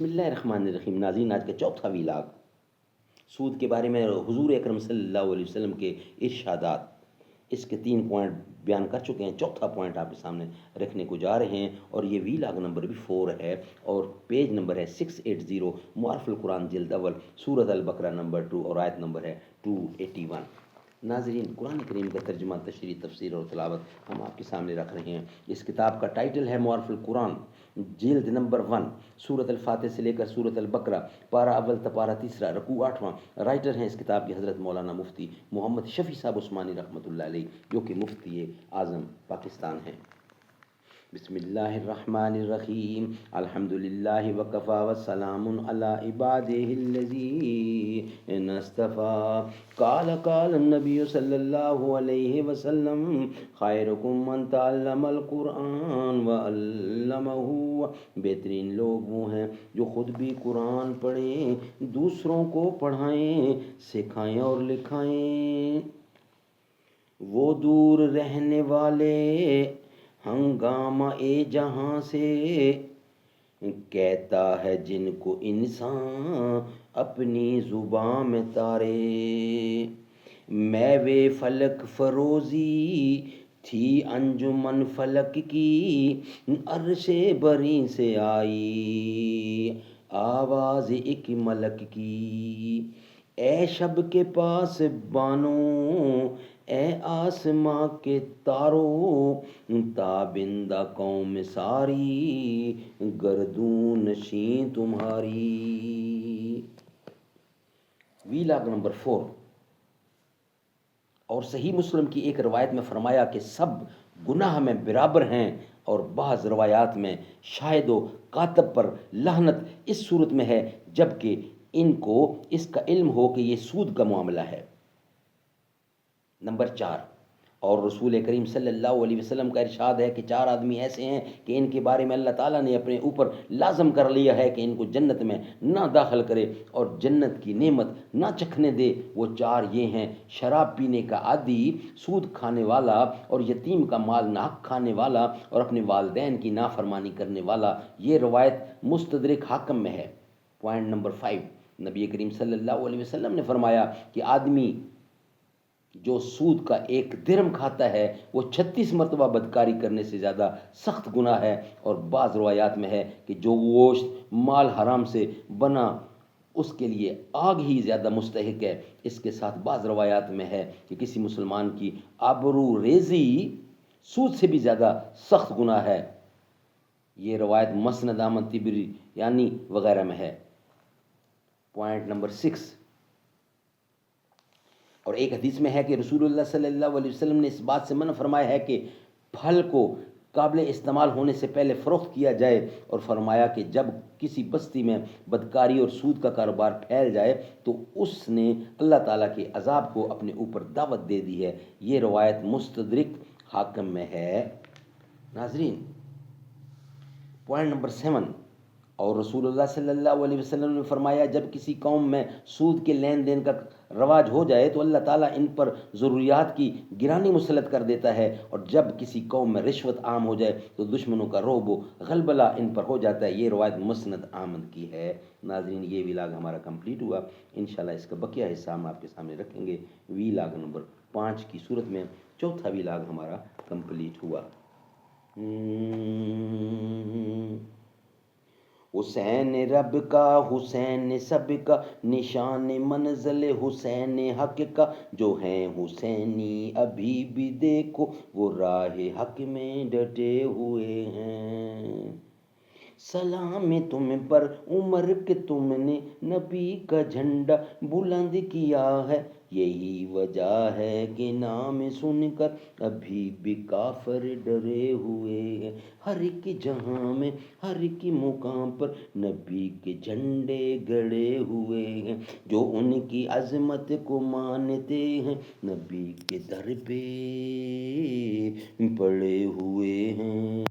بسم اللہ الرحمن الرحیم. ناظرین، آج کا چوتھا ویلاگ سود کے بارے میں حضور اکرم صلی اللہ علیہ وسلم کے ارشادات. اس کے 3 پوائنٹ بیان کر چکے ہیں. چوتھا پوائنٹ آپ کے سامنے رکھنے کو جا رہے ہیں، اور یہ ویلاگ نمبر بھی 4 ہے، اور پیج نمبر ہے 680، معارف القرآن جلد اول، سورۃ البقرہ نمبر 2، اور آیت نمبر ہے 281. ناظرین، قرآن کریم کا ترجمہ، تشریح، تفسیر اور تلاوت ہم آپ کے سامنے رکھ رہے ہیں. اس کتاب کا ٹائٹل ہے معارف القرآن جلد نمبر 1، سورۃ الفاتح سے لے کر سورۃ البقرہ، پارہ اول تا پارہ تیسرا، رکوع 8واں. رائٹر ہیں اس کتاب کے حضرت مولانا مفتی محمد شفیع صاحب عثمانی رحمۃ اللہ علیہ، جو کہ مفتی اعظم پاکستان ہیں. بسم اللہ الرحمن الرحیم. الحمد للہ وکفا وسلام علی عبادہ الذین اصطفیٰ. قال النبی صلی اللہ علیہ وسلم خیرکم من تعلم القرآن وعلمہ. بہترین لوگ وہ ہیں جو خود بھی قرآن پڑھیں، دوسروں کو پڑھائیں، سکھائیں اور لکھائیں. وہ دور رہنے والے ہنگامہ جہاں سے کہتا ہے جن کو انسان اپنی زباں میں تارے. میوے فلک فروزی تھی انجمن فلک کی، عرش بری سے آئی آواز ایک ملک کی. اے شب کے پاس بانو، اے آسماں کے تارو، تابندہ قوم ساری گردون نشین تمہاری. Vlog number 4. اور صحیح مسلم کی ایک روایت میں فرمایا کہ سب گناہ میں برابر ہیں، اور بعض روایات میں شاہد و کاتب پر لعنت اس صورت میں ہے جب کہ ان کو اس کا علم ہو کہ یہ سود کا معاملہ ہے. نمبر 4. اور رسول کریم صلی اللہ علیہ وسلم کا ارشاد ہے کہ 4 آدمی ایسے ہیں کہ ان کے بارے میں اللہ تعالیٰ نے اپنے اوپر لازم کر لیا ہے کہ ان کو جنت میں نہ داخل کرے اور جنت کی نعمت نہ چکھنے دے. وہ 4 یہ ہیں: شراب پینے کا عادی، سود کھانے والا، اور یتیم کا مال ناحق کھانے والا، اور اپنے والدین کی نافرمانی کرنے والا. یہ روایت مستدرک حاکم میں ہے. Point number 5. نبی کریم صلی اللہ علیہ وسلم نے فرمایا کہ آدمی جو سود کا 1 درہم کھاتا ہے وہ 36 مرتبہ بدکاری کرنے سے زیادہ سخت گناہ ہے. اور بعض روایات میں ہے کہ جو گوشت مال حرام سے بنا اس کے لیے آگ ہی زیادہ مستحق ہے. اس کے ساتھ بعض روایات میں ہے کہ کسی مسلمان کی آبرو ریزی سود سے بھی زیادہ سخت گناہ ہے. یہ روایت مسند احمد طبری یعنی وغیرہ میں ہے. Point number 6. اور ایک حدیث میں ہے کہ رسول اللہ صلی اللہ علیہ وسلم نے اس بات سے منع فرمایا ہے کہ پھل کو قابل استعمال ہونے سے پہلے فروخت کیا جائے، اور فرمایا کہ جب کسی بستی میں بدکاری اور سود کا کاروبار پھیل جائے تو اس نے اللہ تعالیٰ کے عذاب کو اپنے اوپر دعوت دے دی ہے. یہ روایت مستدرک حاکم میں ہے. ناظرین، پوائنٹ نمبر 7. اور رسول اللہ صلی اللہ علیہ وسلم نے فرمایا جب کسی قوم میں سود کے لین دین کا رواج ہو جائے تو اللہ تعالیٰ ان پر ضروریات کی گرانی مسلط کر دیتا ہے، اور جب کسی قوم میں رشوت عام ہو جائے تو دشمنوں کا رعب و غلبلہ ان پر ہو جاتا ہے. یہ روایت مسند احمد کی ہے. ناظرین، یہ ویلاگ ہمارا کمپلیٹ ہوا. انشاءاللہ اس کا بقیہ حصہ ہم آپ کے سامنے رکھیں گے ویلاگ نمبر 5 کی صورت میں. چوتھا ویلاگ ہمارا کمپلیٹ ہوا. حسین رب کا، حسین سب کا، نشان منزل حسین حق کا. جو ہیں حسینی ابھی بھی دیکھو، وہ راہ حق میں ڈٹے ہوئے ہیں. سلام تم پر عمر کہ تم نے نبی کا جھنڈا بلند کیا ہے. یہی وجہ ہے کہ نام سن کر ابھی بھی کافر ڈرے ہوئے ہیں. ہر ایک جہاں میں، ہر ایک مقام پر نبی کے جھنڈے گڑے ہوئے ہیں. جو ان کی عظمت کو مانتے ہیں نبی کے در پہ پڑے ہوئے ہیں.